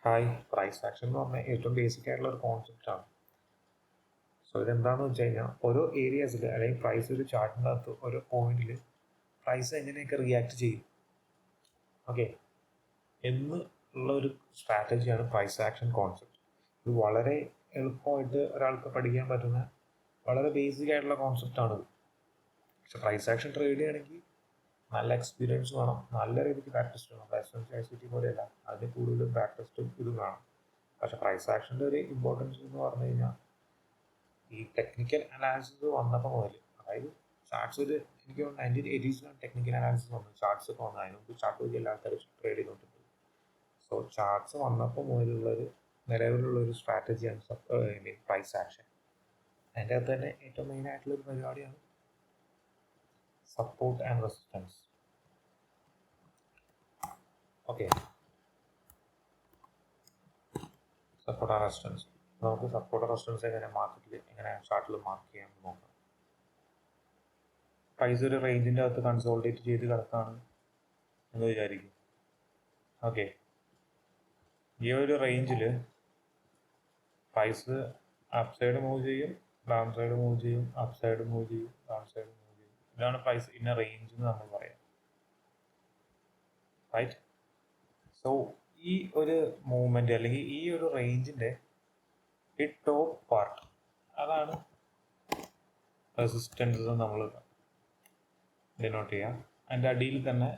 Hi, price action എന്ന് പറഞ്ഞാൽ ഏറ്റവും ബേസിക് ആയിട്ടുള്ള ഒരു കോൺസെപ്റ്റാണ്. സോ ഇതെന്താണെന്ന് വെച്ച് കഴിഞ്ഞാൽ ഓരോ ഏരിയാസിൽ അല്ലെങ്കിൽ പ്രൈസ് ഒരു ചാർട്ടിൻ്റെ അകത്ത് ഓരോ പോയിന്റിൽ പ്രൈസ് എങ്ങനെയൊക്കെ റിയാക്ട് ചെയ്യും, ഓക്കെ, എന്ന് ഉള്ള ഒരു സ്ട്രാറ്റജിയാണ് പ്രൈസ് ആക്ഷൻ കോൺസെപ്റ്റ്. ഇത് വളരെ എളുപ്പമായിട്ട് ഒരാൾക്ക് പഠിക്കാൻ പറ്റുന്ന വളരെ ബേസിക് ആയിട്ടുള്ള കോൺസെപ്റ്റാണിത്. പക്ഷെ പ്രൈസ് ആക്ഷൻ ട്രേഡ് ചെയ്യണമെങ്കിൽ നല്ല എക്സ്പീരിയൻസ് വേണം, നല്ല രീതിക്ക് ബാക്ക് ടെസ്റ്റ് വേണം. SMCICT പോലെയല്ല, അതിന് കൂടുതലും ബാക്ക് ടെസ്റ്റും ഇതും വേണം. പക്ഷെ പ്രൈസ് ആക്ഷൻ്റെ ഒരു ഇമ്പോർട്ടൻസ് എന്ന് പറഞ്ഞു കഴിഞ്ഞാൽ ഈ ടെക്നിക്കൽ അനാലിസിസ് വന്നപ്പോൾ മുതൽ, അതായത് ചാർട്ട്സ് ഒരു എനിക്ക് 1980s ടെക്നിക്കൽ അനാലിസിസ് വന്നു, ചാർട്ട്സ് ഒക്കെ വന്നു. അതിന് മുമ്പ് ചാർട്ട് വഴി എല്ലാ ആൾക്കാരും ട്രേഡ് ചെയ്തുകൊണ്ടിരുന്നത്. സോ ചാർട്ട്സ് വന്നപ്പോൾ മുതലുള്ളൊരു നിലവിലുള്ളൊരു സ്ട്രാറ്റജിയാണ് പ്രൈസ് ആക്ഷൻ. അതിൻ്റെ അകത്ത് തന്നെ ഏറ്റവും മെയിൻ ആയിട്ടുള്ളൊരു പരിപാടിയാണ് support and resistance. Okay, support and resistance. നമുക്ക് സപ്പോർട്ട് റെസിസ്റ്റൻസ് എങ്ങനെ മാർക്കറ്റിൽ എങ്ങനെ ചാർട്ടിൽ മാർക്ക് ചെയ്യാമെന്ന് നോക്കാം. പ്രൈസ് ഒരു റേഞ്ചിൻ്റെ അകത്ത് കൺസോൾട്ടേറ്റ് ചെയ്ത് കിടക്കാണ് എന്ന് വിചാരിക്കും. ഓക്കെ, ഈ ഒരു റേഞ്ചിൽ പ്രൈസ് അപ്പ് സൈഡ് മൂവ് ചെയ്യും, ഡൗൺ സൈഡ് മൂവ് ചെയ്യും, അപ്പ് സൈഡ് മൂവ് ചെയ്യും, ഡൗൺ സൈഡ് മൂവ് ചെയ്യും. ഇതാണ് പ്രൈസ് ഇന്ന റേഞ്ച് എന്ന് നമ്മൾ പറയാം, റൈറ്റ്? സോ ഈ ഒരു മൂവ്മെൻറ്റ് അല്ലെങ്കിൽ ഈ ഒരു റേഞ്ചിൻ്റെ ഈ ടോപ്പ് പാർട്ട്, അതാണ് റെസിസ്റ്റൻസ് നമ്മൾ ഡിനോട്ട് ചെയ്യാം. അതിൻ്റെ അടിയിൽ തന്നെ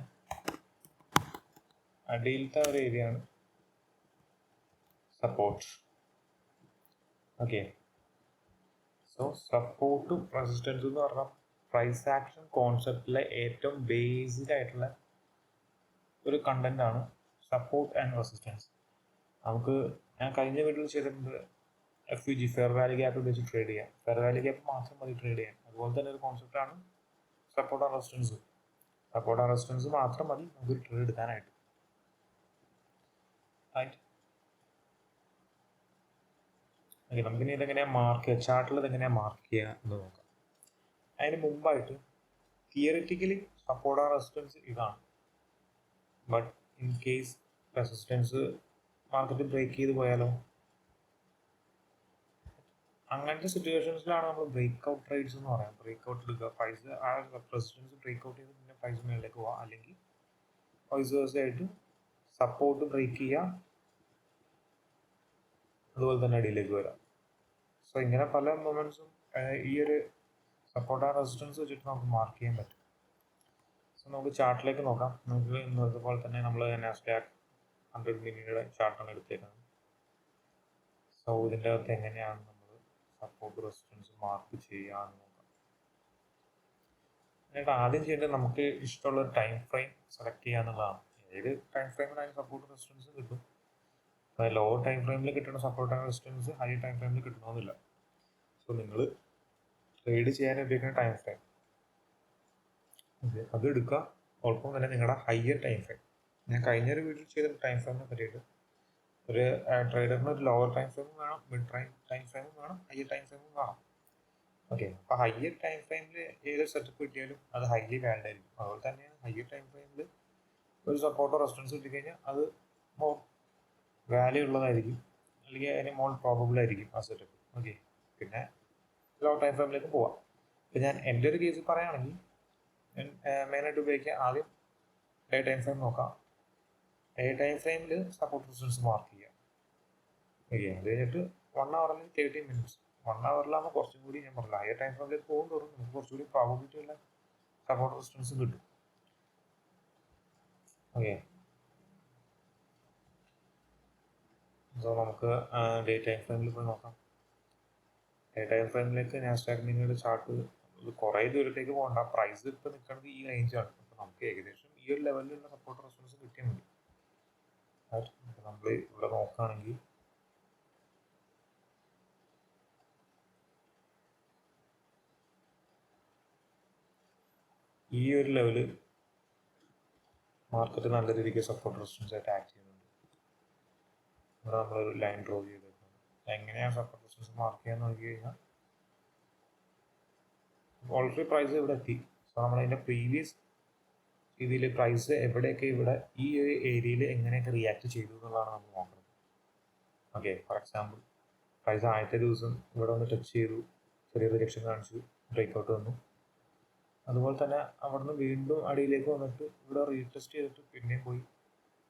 അടിയിലത്തെ ഒരു ഏരിയ ആണ് സപ്പോർട്ട്. ഓക്കെ, സോ സപ്പോർട്ടും റെസിസ്റ്റൻസും എന്ന് പറഞ്ഞാൽ പ്രൈസ് ആക്ഷൻ കോൺസെപ്റ്റിലെ ഏറ്റവും ബേസിക് ആയിട്ടുള്ള ഒരു കണ്ടന്റ് ആണ് സപ്പോർട്ട് ആൻഡ് റെസിസ്റ്റൻസ്. നമുക്ക് ഞാൻ കഴിഞ്ഞ വീഡിയോയിൽ ചെയ്തിട്ടുണ്ട് FVG, ഫെയർ വാല്യൂ ഗ്യാപ്പ് ഉപയോഗിച്ച് ട്രേഡ് ചെയ്യാം. ഫെയർ വാല്യൂ ഗ്യാപ്പ് മാത്രം മതി ട്രേഡ് ചെയ്യാൻ. അതുപോലെ തന്നെ ഒരു കോൺസെപ്റ്റാണ് support and resistance. Support and resistance മാത്രം മതി നമുക്കൊരു ട്രേഡ് എടുക്കാനായിട്ട്, റൈറ്റ്? ഓക്കെ, നമുക്കിനി ഇതെങ്ങനെയാണ് മാർക്ക് ചെയ്യുക, ചാർട്ടിൽ ഇതെങ്ങനെയാണ് മാർക്ക് ചെയ്യുക എന്ന് നോക്കാം. അതിന് മുമ്പായിട്ട് തിയറിറ്റിക്കലി സപ്പോർട്ട് ആൻഡ് റെസിസ്റ്റൻസ് ഇതാണ്. But in case resistance market break ചെയ്ത് പോയാലോ, അങ്ങനത്തെ സിറ്റുവേഷൻസിലാണ് നമ്മൾ ബ്രേക്ക് ഔട്ട് ട്രേഡ്സ് എന്ന് പറയാം. ബ്രേക്ക് ഔട്ട് എടുക്കുക, പ്രൈസ് ആ റെസിസ്റ്റൻസ് ബ്രേക്ക് ഔട്ട് ചെയ്ത് പിന്നെ പ്രൈസ് മേളിലേക്ക് പോവാം, അല്ലെങ്കിൽ വൈസ് വേഴ്സ ആയിട്ട് സപ്പോർട്ട് ബ്രേക്ക് ചെയ്യുക, അതുപോലെ തന്നെ അടിയിലേക്ക് വരാം. സോ ഇങ്ങനെ പല മൊമെന്റ്സും ഈ ഒരു സപ്പോർട്ട് ആൻഡ് റെസിസ്റ്റൻസ് വെച്ചിട്ട് നമുക്ക് മാർക്ക് ചെയ്യാൻ പറ്റും. സോ നമുക്ക് ചാർട്ടിലേക്ക് നോക്കാം. നമുക്ക് ഇന്നതുപോലെ തന്നെ നമ്മൾ നാസ്ഡാക്ക് 100 മിനിറ്റിയുടെ ചാർട്ടാണ് എടുത്തേക്കുന്നത്. സോ ഇതിൻ്റെ അകത്ത് എങ്ങനെയാണ് നമ്മൾ സപ്പോർട്ട് റെസിസ്റ്റൻസ് മാർക്ക് ചെയ്യാന്ന് നോക്കാം. എന്നിട്ട് ആദ്യം ചെയ്യേണ്ടത് നമുക്ക് ഇഷ്ടമുള്ള ടൈം ഫ്രെയിം സെലക്ട് ചെയ്യുക എന്നുള്ളതാണ്. ഏത് ടൈം ഫ്രെയിമിലായാലും സപ്പോർട്ട് റെസിസ്റ്റൻസ് കിട്ടും. ലോ ടൈം ഫ്രെയിമിൽ കിട്ടുന്ന support and resistance high time ഫ്രെയിമിൽ കിട്ടണമെന്നില്ല. സോ നിങ്ങൾ ട്രേഡ് ചെയ്യാൻ ഉപയോഗിക്കുന്ന ടൈം ഫ്രെയിം അത് എടുക്കുക. ഒപ്പം തന്നെ നിങ്ങളുടെ ഹയർ ടൈം ഫ്രെയിം, ഞാൻ കഴിഞ്ഞൊരു വീഡിയോ ചെയ്ത ടൈം ഫ്രെയിമിനെ പറ്റിയിട്ട്, ഒരു ട്രേഡറിന് ഒരു ലോവർ ടൈം ഫ്രെയിമും വേണം, മിഡ് ടൈം ഫ്രെയിമും വേണം, ഹയർ ടൈം ഫ്രെയിമും വേണം. ഓക്കെ, അപ്പോൾ ഹയർ ടൈം ഫ്രെയിമിൽ ഏതൊരു സെറ്റപ്പ് കിട്ടിയാലും അത് ഹൈലി വാലിഡ് ആയിരിക്കും. അതുപോലെ തന്നെ ഹയർ ടൈം ഫ്രെയിമിൽ ഒരു സപ്പോർട്ടോ റെസിസ്റ്റൻസ് കിട്ടിക്കഴിഞ്ഞാൽ അത് മോർ വാല്യൂ ഉള്ളതായിരിക്കും, അല്ലെങ്കിൽ അതിന് മോർ പ്രോബബിൾ ആയിരിക്കും ആ സെറ്റപ്പ്. ഓക്കെ, പിന്നെ ലോ ടൈം ഫ്രെയിമിലേക്ക് പോവാം. ഇപ്പം ഞാൻ എൻ്റെ ഒരു കേസ് പറയുകയാണെങ്കിൽ മെയിനായിട്ട് ഉപയോഗിക്കുക, ആദ്യം ഡേ ടൈം ഫ്രെയിം നോക്കാം. ഡേ ടൈം ഫ്രെയിമിൽ സപ്പോർട്ട് റെസിസ്റ്റൻസ് മാർക്ക് ചെയ്യുക. ഓക്കെ, അത് കഴിഞ്ഞിട്ട് 1 hour അല്ലെങ്കിൽ 30 minutes. 1 hourലാകുമ്പോൾ കുറച്ചും കൂടി, ഞാൻ പറഞ്ഞില്ല, ഹയർ ടൈം ഫ്രെയിമിലേക്ക് പോകും തോറും നമുക്ക് കുറച്ചുകൂടി പ്രോബബിലിറ്റി ഉള്ള സപ്പോർട്ട് റെസിസ്റ്റൻസ് കിട്ടും. ഓക്കെ, സോ നമുക്ക് ഡേ ടൈം ഫ്രെയിമിൽ പോയി നോക്കാം. ഡേ ടൈം ഫ്രെയിമിലേക്ക് നാസ്ഡാക്ക് മിനിയുടെ ചാർട്ട് കുറേ ദൂരത്തേക്ക് പോകണ്ട. പ്രൈസ് ഇപ്പോൾ നിൽക്കുന്നത് ഈ റേഞ്ചാണ്. അപ്പോൾ നമുക്ക് ഏകദേശം ഈ ഒരു ലെവലിലുള്ള സപ്പോർട്ട് റെസിസ്റ്റൻസ് കിട്ടിയാൽ മതി. നമ്മൾ ഇവിടെ നോക്കുകയാണെങ്കിൽ ഈ ഒരു ലെവല് മാർക്കറ്റ് നല്ല രീതിക്ക് സപ്പോർട്ട് റെസിസ്റ്റൻസ് ആയിട്ട് ആക്ട് ചെയ്യുന്നുണ്ട്. ഇവിടെ നമ്മളൊരു ലൈൻ ഡ്രോ ചെയ്തേക്കുന്നത്. എങ്ങനെയാണ് സപ്പോർട്ട് റെസിസ്റ്റൻസ് മാർക്ക് ചെയ്യാൻ നോക്കി കഴിഞ്ഞാൽ ഓൾറെഡി പ്രൈസ് ഇവിടെ എത്തി. സോ നമ്മളതിൻ്റെ പ്രീവിയസ് രീതിയിൽ പ്രൈസ് എവിടെയൊക്കെ ഇവിടെ ഈ ഒരു ഏരിയയിൽ എങ്ങനെയൊക്കെ റിയാക്ട് ചെയ്തു എന്നുള്ളതാണ് നമ്മൾ നോക്കുന്നത്. ഓക്കെ, ഫോർ എക്സാമ്പിൾ പ്രൈസ് ആദ്യത്തെ ദിവസം ഇവിടെ വന്ന് ടച്ച് ചെയ്തു, ചെറിയ റിജക്ഷൻ കാണിച്ചു, ബ്രേക്ക്ഔട്ട് വന്നു. അതുപോലെ തന്നെ അവിടുന്ന് വീണ്ടും അടിയിലേക്ക് വന്നിട്ട് ഇവിടെ റീടെസ്റ്റ് ചെയ്തിട്ട് പിന്നെയും പോയി,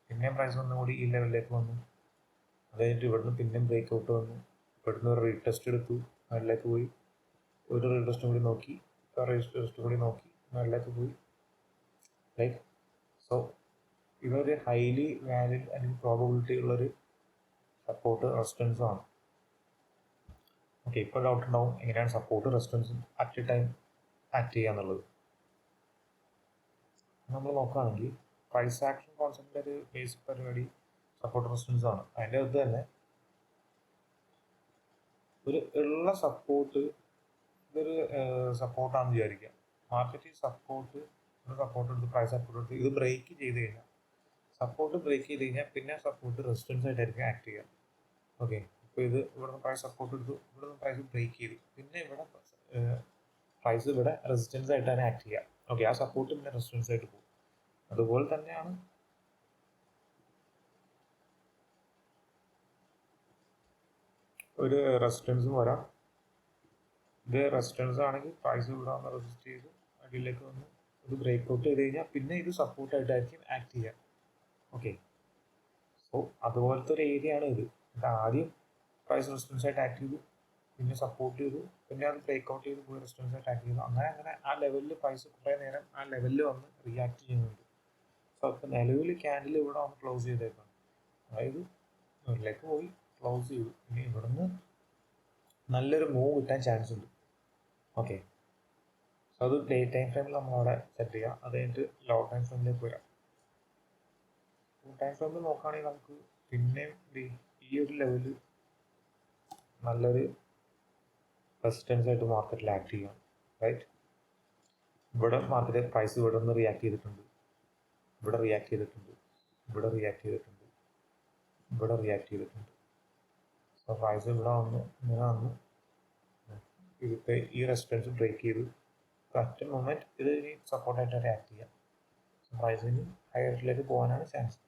പിന്നെയും പ്രൈസ് ഒന്നുകൂടി ഈ ലെവലിലേക്ക് വന്നു. അത് കഴിഞ്ഞിട്ട് ഇവിടുന്ന് പിന്നെയും ബ്രേക്ക്ഔട്ട് വന്നു, ഇവിടുന്ന് ഒരു റീടെസ്റ്റ് എടുത്തു, മേളിലേക്ക് പോയി, ഒരു റീടെസ്റ്റും കൂടി നോക്കി, റീടെസ്റ്റും കൂടി നോക്കി, മേളിലേക്ക് പോയി. ലൈക്ക് സോ ഇതൊരു ഹൈലി വാലിഡ് അല്ലെങ്കിൽ പ്രോബബിലിറ്റി ഉള്ളൊരു സപ്പോർട്ട് റെസിസ്റ്റൻസും ആണ്. ഓക്കെ, ഇപ്പോൾ ഡൗട്ട് ഉണ്ടാവും എങ്ങനെയാണ് സപ്പോർട്ട് റെസിസ്റ്റൻസും അറ്റ് എ ടൈം ആക്ട് ചെയ്യുക എന്നുള്ളത്. നമ്മൾ നോക്കുകയാണെങ്കിൽ പ്രൈസ് ആക്ഷൻ കോൺസെപ്റ്റിൻ്റെ ഒരു ബേസിക് പരിപാടി സപ്പോർട്ട് റെസിസ്റ്റൻസ് ആണ്. അതിൻ്റെ അകത്ത് തന്നെ ഒരു ഉള്ള സപ്പോർട്ട് ഇതൊരു സപ്പോർട്ടാണെന്ന് വിചാരിക്കുക. മാർക്കറ്റിൽ സപ്പോർട്ട് എടുത്ത് പ്രൈസ് സപ്പോർട്ട് എടുത്ത് ഇത് ബ്രേക്ക് ചെയ്ത് കഴിഞ്ഞാൽ, സപ്പോർട്ട് ബ്രേക്ക് ചെയ്ത് കഴിഞ്ഞാൽ പിന്നെ സപ്പോർട്ട് റെസിസ്റ്റൻസ് ആയിട്ടായിരിക്കും ആക്ട് ചെയ്യുക. ഓക്കെ, ഇപ്പോൾ ഇത് ഇവിടെ പ്രൈസ് സപ്പോർട്ട് എടുത്തു, ഇവിടെ നിന്ന് പ്രൈസ് ബ്രേക്ക് ചെയ്തു, പിന്നെ ഇവിടെ പ്രൈസ് ഇവിടെ റെസിസ്റ്റൻസ് ആയിട്ടാണ് ആക്ട് ചെയ്യുക. ഓക്കെ, ആ സപ്പോർട്ട് പിന്നെ റെസിസ്റ്റൻസ് ആയിട്ട് പോകും. അതുപോലെ തന്നെയാണ് ഒരു റെസിസ്റ്റൻസും വരാം. ഇത് റെസിസ്റ്റൻസ് ആണെങ്കിൽ പ്രൈസ് ഇവിടെ വന്ന് റെസിസ്റ്റ് ചെയ്ത് അടിയിലേക്ക് വന്ന് ഇത് ബ്രേക്ക്ഔട്ട് ചെയ്ത് കഴിഞ്ഞാൽ പിന്നെ ഇത് സപ്പോർട്ടായിട്ടായിരിക്കും ആക്ട് ചെയ്യുക. ഓക്കെ, സോ അതുപോലത്തെ ഒരു ഏരിയ ആണ് ഇത്. ആദ്യം പ്രൈസ് റെസിസ്റ്റൻസ് ആയിട്ട് ആക്ട് ചെയ്തു, പിന്നെ സപ്പോർട്ട് ചെയ്തു, പിന്നെ അത് ബ്രേക്ക്ഔട്ട് ചെയ്ത് പോയി റെസിസ്റ്റൻസ് ആയിട്ട് ആക്ട് ചെയ്തു. അങ്ങനെ ആ ലെവലിൽ പ്രൈസ് കുറേ നേരം ആ ലെവലിൽ വന്ന് റിയാക്ട് ചെയ്യുന്നുണ്ട്. സോ അപ്പോൾ നിലവിൽ ക്യാൻഡിൽ ഇവിടെ വന്ന് ക്ലോസ് ചെയ്തേക്കാണ്, അതായത് മുകളിലേക്ക് പോയി ക്ലോസ് ചെയ്തു. ഇനി ഇവിടുന്ന് നല്ലൊരു മൂവ് കിട്ടാൻ ചാൻസ് ഉണ്ട്. ഓക്കെ, സോ അത് ഡേ ടൈം ഫ്രെയിമിൽ നമ്മളവിടെ സെറ്റ് ചെയ്യുക. അത് കഴിഞ്ഞിട്ട് ലോ ടൈം ഫ്രെയിമിലേക്ക് വരാം. ടൈം ഫ്രെയിമിൽ നോക്കുകയാണെങ്കിൽ നമുക്ക് പിന്നെയും ഈ ഒരു ലെവല് നല്ലൊരു റെസിസ്റ്റൻസ് ആയിട്ട് മാർക്കറ്റിൽ ആക്ട് ചെയ്യാം. റൈറ്റ്, ഇവിടെ മാർക്കറ്റ് പ്രൈസ് ഇവിടെ നിന്ന് റിയാക്ട് ചെയ്തിട്ടുണ്ട്, ഇവിടെ റിയാക്ട് ചെയ്തിട്ടുണ്ട്, ഇവിടെ റിയാക്ട് ചെയ്തിട്ടുണ്ട്, ഇവിടെ റിയാക്ട് ചെയ്തിട്ടുണ്ട്. സോ പ്രൈസ് ഇവിടെ വന്നു, ഇങ്ങനെ വന്നു, ഇതിപ്പോൾ ഈ റെസിസ്റ്റൻസ് ബ്രേക്ക് ചെയ്തു. അറ്റ് മൊമെൻറ്റ് ഇത് ഇനി സപ്പോർട്ടായിട്ട് ആക്ട് ചെയ്യാം. പ്രൈസിന് ഹയറിലേക്ക് പോകാനാണ് ചാൻസ്.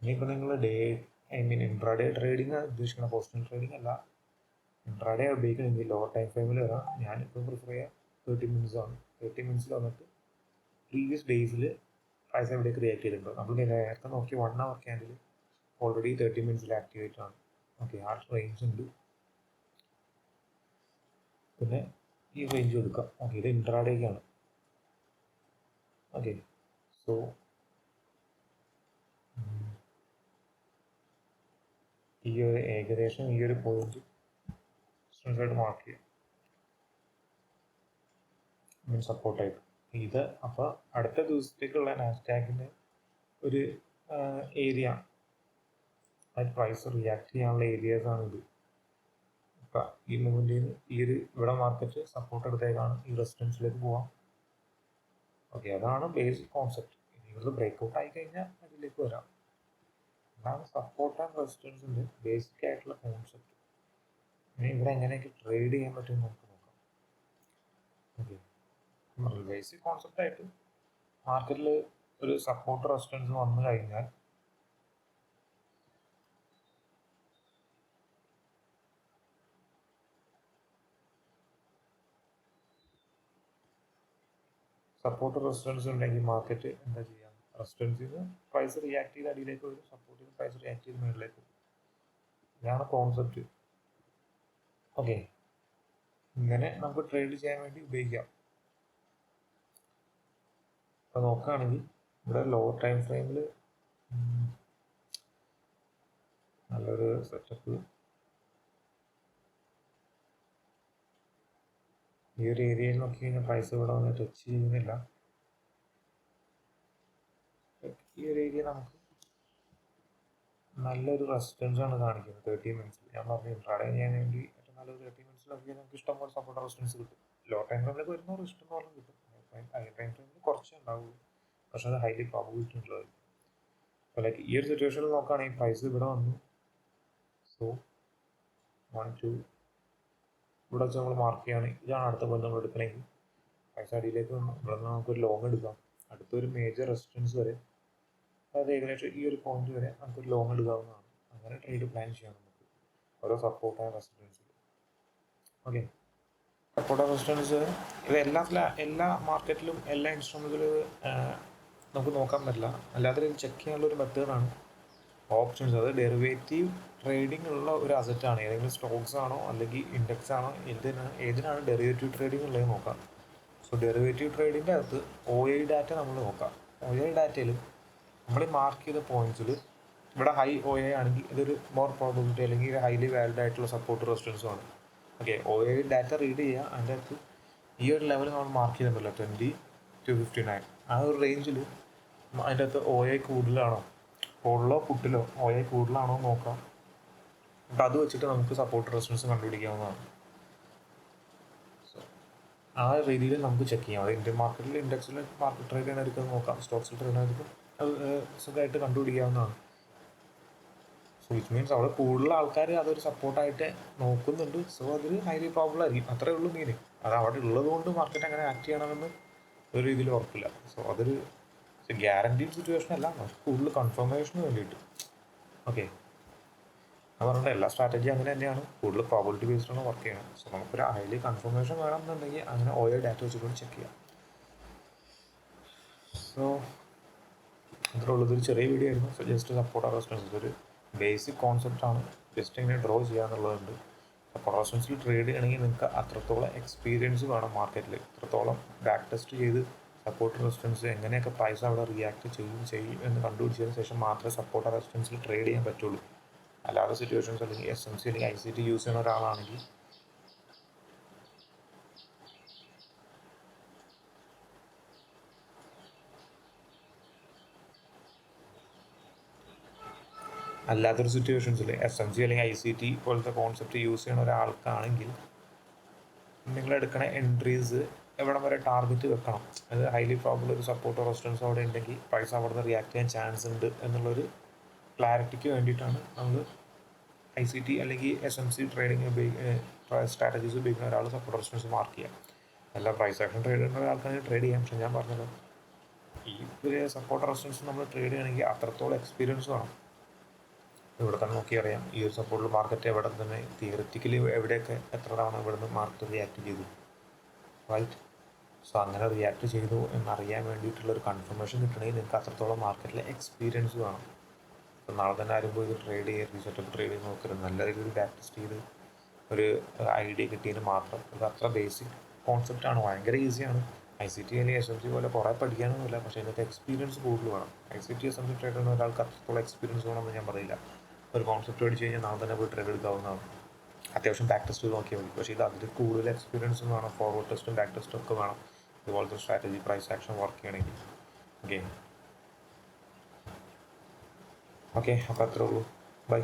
ഇനിയിപ്പോൾ നിങ്ങൾ ഇൻട്രാഡേ ട്രേഡിങ് ഉദ്ദേശിക്കുന്ന പൊസിഷൻ ട്രേഡിംഗ് അല്ല, ഇൻട്രാഡേ ഉപയോഗിക്കണമെങ്കിൽ ലോ ടൈം ഫ്രെയിമിൽ വരാം. ഞാനിപ്പോൾ പ്രിഫർ ചെയ്യുക 30 മിനിറ്റ്സ് ആണ്. 30 മിനിറ്റ്സിൽ വന്നിട്ട് പ്രീവിയസ് ഡേയ്സിൽ പ്രൈസ് എവിടേക്ക് റിയാക്ട് ചെയ്തിട്ടുണ്ടോ. നമ്മൾ നേരത്തെ നോക്കി 1 അവർ ക്യാൻഡിൽ ഓൾറെഡി 30 മിനിറ്റ്സിൽ ആക്ടിവേറ്റ് ആണ്. ഓക്കെ, ആ റേഞ്ച് ഉണ്ട്, പിന്നെ ഈ റേഞ്ച് എടുക്കാം. ഓക്കെ, ഇത് ഇൻട്രാഡേക്കാണ്. ഓക്കെ, സോ ഈ ഒരു ഏകദേശം ഈ ഒരു പോയിന്റ് ആയിട്ട് മാർക്ക് ചെയ്യാം, മീൻ സപ്പോർട്ടായിട്ട് ഇത്. അപ്പോൾ അടുത്ത ദിവസത്തേക്കുള്ള നാസ്ഡാക്കിൻ്റെ ഒരു ഏരിയ, അത് പ്രൈസ് റിയാക്ട് ചെയ്യാനുള്ള ഏരിയാസാണ് ഇത്. ഇപ്പം ഈ മൂവിൻ്റെ ഈ ഒരു ഇവിടെ മാർക്കറ്റ് സപ്പോർട്ട് എടുത്തേക്കാണ്, ഈ റെസിസ്റ്റൻസിലേക്ക് പോവാം. ഓക്കെ, അതാണ് ബേസിക് കോൺസെപ്റ്റ്. ഇനി ഇവിടെ ബ്രേക്ക്ഔട്ട് ആയി കഴിഞ്ഞാൽ അതിലേക്ക് വരാം. അതാണ് സപ്പോർട്ട് ആൻഡ് റെസിസ്റ്റൻസിൻ്റെ ബേസിക് ആയിട്ടുള്ള കോൺസെപ്റ്റ്. ഇനി ഇവിടെ എങ്ങനെയൊക്കെ ട്രേഡ് ചെയ്യാൻ പറ്റുമെന്ന് നമുക്ക് നോക്കാം. ഓക്കെ, ബേസിക് കോൺസെപ്റ്റായിട്ട് മാർക്കറ്റിൽ ഒരു സപ്പോർട്ട് റെസിസ്റ്റൻസ് വന്നു കഴിഞ്ഞാൽ സപ്പോർട്ട് റെസിസ്റ്റൻസ് ഉണ്ടെങ്കിൽ മാർക്കറ്റ് എന്താ ചെയ്യുക, റെസിസ്റ്റൻസിൽ നിന്ന് പ്രൈസ് റിയാക്ട് ചെയ്ത് അടിയിലേക്ക് വരും, സപ്പോർട്ടിൽ നിന്ന് പ്രൈസ് റിയാക്ട് ചെയ്ത് മുകളിലേക്ക് വരും. ഇതാണ് കോൺസെപ്റ്റ്. ഓക്കെ, ഇങ്ങനെ നമുക്ക് ട്രേഡ് ചെയ്യാൻ വേണ്ടി ഉപയോഗിക്കാം. അപ്പോൾ നോക്കുകയാണെങ്കിൽ ഇവിടെ ലോ ടൈം ഫ്രെയിമിൽ നല്ലൊരു സെറ്റപ്പ്, ഈ ഒരു ഏരിയയിൽ നോക്കി കഴിഞ്ഞാൽ പ്രൈസ് ഇവിടെ വന്ന് ടച്ച് ചെയ്യുന്നില്ല. ഈ ഒരു ഏരിയ നമുക്ക് നല്ലൊരു റെസിസ്റ്റൻസ് ആണ് കാണിക്കുന്നത് 30 മിനിറ്റ്സിൽ. ഞാൻ പറഞ്ഞു ഇൻട്രാഡേ ചെയ്യാൻ വേണ്ടി ഏറ്റവും നല്ലൊരു 30 മിനിറ്റ്സിലൊക്കെ നമുക്ക് ഇഷ്ടംപോലെ സപ്പോർട്ട് റെസിസ്റ്റൻസ് കിട്ടും. ലോ ടൈം ഫ്രെയിമിലേക്ക് വരുന്നവർ ഇഷ്ടംപോലെ കിട്ടും. ഹൈ ടൈം ഫ്രെയിമിൽ കുറച്ചേ ഉണ്ടാവുള്ളൂ, പക്ഷെ അത് ഹൈലി പ്രോബബിലിറ്റി ഉള്ളത്. അപ്പോൾ ലൈക്ക് ഈ ഒരു സിറ്റുവേഷനിൽ നോക്കുകയാണെങ്കിൽ പ്രൈസ് ഇവിടെ വന്നു, സോ 1 2 ഇവിടെ വെച്ച് നമ്മൾ മാർക്ക് ചെയ്യുകയാണ്. ഇതാണ് അടുത്ത പോയിന്റ് നമ്മൾ എടുക്കണമെങ്കിൽ. പ്രൈസ് അടിയിലേക്ക് വന്നു, ഇവിടെ നിന്ന് നമുക്കൊരു ലോങ് എടുക്കാം അടുത്തൊരു മേജർ റെസിസ്റ്റൻസ് വരെ. അതായത് ഏകദേശം ഈ ഒരു പോയിന്റ് വരെ നമുക്കൊരു ലോങ് എടുക്കാവുന്നതാണ്. അങ്ങനെ ട്രേഡ് പ്ലാൻ ചെയ്യാം നമുക്ക് ഓരോ സപ്പോർട്ടായ റെസിസ്റ്റൻസിൽ. ഓക്കെ, സപ്പോർട്ടായ റെസിസ്റ്റൻസ് ഇത് എല്ലാ മാർക്കറ്റിലും എല്ലാ ഇൻസ്ട്രുമെൻറ്റിലും നമുക്ക് നോക്കാൻ പറ്റില്ല. അല്ലാതെ ചെക്ക് ചെയ്യാനുള്ള ഒരു മെത്തേഡാണ് ഓപ്ഷൻസ്. അത് ഡെറിവേറ്റീവ് ട്രേഡിംഗ് ഉള്ള ഒരു അസറ്റാണ്. ഏതെങ്കിലും സ്റ്റോക്സ് ആണോ അല്ലെങ്കിൽ ഇൻഡെക്സ് ആണോ, ഏതിനാണ് ഡെറിവേറ്റീവ് ട്രേഡിംഗ് ഉള്ളത് നോക്കാം. സോ ഡെറിവേറ്റീവ് ട്രേഡിൻ്റെ അകത്ത് OI ഡാറ്റ നമ്മൾ നോക്കാം. OI ഡാറ്റയിൽ നമ്മൾ മാർക്ക് ചെയ്ത പോയിന്റ്സിൽ ഇവിടെ ഹൈ OI ആണെങ്കിൽ ഇതൊരു മോർ പ്രോബിലിറ്റി അല്ലെങ്കിൽ ഹൈലി വാലിഡ് ആയിട്ടുള്ള സപ്പോർട്ട് റെസിസ്റ്റൻസും ആണ്. ഓക്കെ, OI ഡാറ്റ റീഡ് ചെയ്യുക. അതിൻ്റെ അകത്ത് ഈ ഒരു ലെവൽ നമ്മൾ മാർക്ക് ചെയ്തിട്ടുണ്ടല്ലോ 20 to 59, ആ ഒരു റേഞ്ചിൽ അതിൻ്റെ അകത്ത് OI കൂടുതലാണോ, കോളിലോ പുട്ടിലോ OI കൂടുതലാണോ നോക്കാം. അപ്പം അത് വെച്ചിട്ട് നമുക്ക് സപ്പോർട്ട് റെസിസ്റ്റൻസ് കണ്ടുപിടിക്കാവുന്നതാണ്. സോ ആ രീതിയിൽ നമുക്ക് ചെക്ക് ചെയ്യാം. അത് ഇന്ത്യൻ മാർക്കറ്റിൽ ഇൻഡെക്സിൽ മാർക്കറ്റ് ട്രേഡ് ചെയ്യണവർക്ക് നോക്കാം, സ്റ്റോക്സിൽ ട്രേഡ് ചെയ്യണവർക്ക് അത് സുഖമായിട്ട് കണ്ടുപിടിക്കാവുന്നതാണ്. സോ വിച്ച് മീൻസ് അവിടെ കൂടുതൽ ആൾക്കാർ അതൊരു സപ്പോർട്ടായിട്ട് നോക്കുന്നുണ്ട്. സോ അതൊരു ഹൈലി പ്രോബിൾ ആയിരിക്കും. അത്രേ ഉള്ളൂ മീനിങ്. അത് അവിടെ ഉള്ളത് കൊണ്ട് മാർക്കറ്റ് അങ്ങനെ ആക്ട് ചെയ്യണമെന്ന് ഒരു രീതിയിൽ ഉറപ്പില്ല. സോ അതൊരു ഗ്യാരണ്ടീഡ് സിറ്റുവേഷൻ അല്ല, കൂടുതൽ കൺഫർമേഷന് വേണ്ടിയിട്ട്. ഓക്കെ, അത് പറഞ്ഞിട്ട് എല്ലാ സ്ട്രാറ്റജി അങ്ങനെ തന്നെയാണ്, കൂടുതൽ പ്രോബിലിറ്റി ബേസ്ഡാണ് വർക്ക് ചെയ്യണം. സോ നമുക്കൊരു ഹൈലി കൺഫർമേഷൻ വേണമെന്നുണ്ടെങ്കിൽ അങ്ങനെ OI ഡാറ്റ വെച്ചിട്ട് ചെക്ക് ചെയ്യാം. സോ ഇത്രേ ഉള്ളൂ. ഇതൊരു ചെറിയ വീഡിയോ ആയിരുന്നു. സോ ജസ്റ്റ് സപ്പോർട്ട് റെസിസ്റ്റൻസ് ഇതൊരു ബേസിക് കോൺസെപ്റ്റാണ്. ജസ്റ്റ് ഇങ്ങനെ ഡ്രോ ചെയ്യാന്നുള്ളതുണ്ട്. സപ്പോർട്ട് റെസിസ്റ്റൻസിൽ ട്രേഡ് ചെയ്യണമെങ്കിൽ നിങ്ങൾക്ക് അത്രത്തോളം എക്സ്പീരിയൻസ് വേണം മാർക്കറ്റിൽ. അത്രത്തോളം ബാക്ക് ടെസ്റ്റ് ചെയ്ത് സപ്പോർട്ട് റെസിസ്റ്റൻസ് എങ്ങനെയൊക്കെ പ്രൈസ് അവിടെ റിയാക്ട് ചെയ്യും എന്ന് കണ്ടുപിടിച്ചതിന് ശേഷം മാത്രമേ സപ്പോർട്ട് റെസിസ്റ്റൻസിൽ ട്രേഡ് ചെയ്യാൻ പറ്റുള്ളൂ. അല്ലാതെ സിറ്റുവേഷൻസ് അല്ലെങ്കിൽ SMC അല്ലെങ്കിൽ ICT യൂസ് ചെയ്യുന്ന ഒരാളാണെങ്കിൽ അല്ലാത്തൊരു സിറ്റുവേഷൻസിൽ SMC അല്ലെങ്കിൽ ICT പോലത്തെ കോൺസെപ്റ്റ് യൂസ് ചെയ്യുന്ന ഒരാൾക്കാണെങ്കിൽ നിങ്ങളെടുക്കണ എൻട്രീസ് എവിടെ വരെ ടാർഗറ്റ് വെക്കണം, അത് ഹൈലി പ്രോബിൾ ഒരു സപ്പോർട്ടോ റെസിസ്റ്റൻസോ അവിടെ ഉണ്ടെങ്കിൽ പ്രൈസ് അവിടെ നിന്ന് റിയാക്ട് ചെയ്യാൻ ചാൻസ് ഉണ്ട് എന്നുള്ളൊരു ക്ലാരിറ്റിക്ക് വേണ്ടിയിട്ടാണ് നമ്മൾ ICT അല്ലെങ്കിൽ SMC ട്രേഡിങ് സ്ട്രാറ്റജീസ് ഉപയോഗിക്കുന്ന ഒരാൾ സപ്പോർട്ട് റെസിസ്റ്റൻസ് മാർക്ക് ചെയ്യാം. എല്ലാ പ്രൈസ് ആക്ഷൻ ട്രേഡ് ചെയ്യുന്ന ഒരാൾക്കാണെങ്കിൽ ട്രേഡ് ചെയ്യാം. പക്ഷെ ഞാൻ പറഞ്ഞത് ഈ സപ്പോർട്ട് റെസിസ്റ്റൻസ് നമ്മൾ ട്രേഡ് ചെയ്യണമെങ്കിൽ അത്രത്തോളം എക്സ്പീരിയൻസ് വേണം. ഇവിടെ തന്നെ നോക്കി അറിയാം ഈ ഒരു സപ്പോർട്ടിൽ മാർക്കറ്റ് എവിടെ തന്നെ തിയററ്റിക്കലി എവിടെയൊക്കെ എത്ര തവണ ഇവിടെ നിന്ന് മാർക്കറ്റ് റിയാക്ട് ചെയ്തു, റൈറ്റ്. സോ അങ്ങനെ റിയാക്ട് ചെയ്തു എന്നറിയാൻ വേണ്ടിയിട്ടുള്ളൊരു കൺഫർമേഷൻ കിട്ടണമെങ്കിൽ നിങ്ങൾക്ക് അത്രത്തോളം മാർക്കറ്റിലെ എക്സ്പീരിയൻസ് വേണം. അപ്പോൾ നാളെ തന്നെ ആരും പോയി ട്രേഡ് ചെയ്ത് സെറ്റപ്പ് ട്രേഡ് ചെയ്ത് നോക്കരുത്. നല്ല രീതിയിൽ ബാക്ക് ടെസ്റ്റ് ചെയ്ത് ഒരു ഐഡിയ കിട്ടിയതിന് മാത്രം. ഇത് അത്ര ബേസിക് കോൺസെപ്റ്റാണ്, ഭയങ്കര ഈസിയാണ്. ICT അല്ലെങ്കിൽ SMC പോലെ കുറേ പഠിക്കാനൊന്നുമില്ല. പക്ഷേ ഇതിനകത്ത് എക്സ്പീരിയൻസ് കൂടുതൽ വേണം. ICT SMC ട്രേഡ് ചെയ്യുന്ന ഒരാൾക്ക് അത്രത്തോളം എക്സ്പീരിയൻസ് വേണമെന്ന് ഞാൻ പറയില്ല. ഒരു കോൺസെപ്റ്റ് പഠിച്ച് കഴിഞ്ഞാൽ നാളെ തന്നെ പോയി ട്രേഡ് എടുക്കാവുന്നതാണ്. അത്യാവശ്യം ബാക്ക് ടെസ്റ്റ് നോക്കിയാൽ മതി. പക്ഷേ ഇത് അതിൽ കൂടുതൽ എക്സ്പീരിയൻസും വേണം, ഫോർവേഡ് ടെസ്റ്റും ബാക്ക് ടെസ്റ്റും ഒക്കെ വേണം ഇതുപോലത്തെ സ്ട്രാറ്റജി പ്രൈസ് ആക്ഷൻ വർക്ക് ചെയ്യണമെങ്കിൽ. ഓക്കെ, അപ്പോൾ അത്രേ ഉള്ളൂ. ബൈ.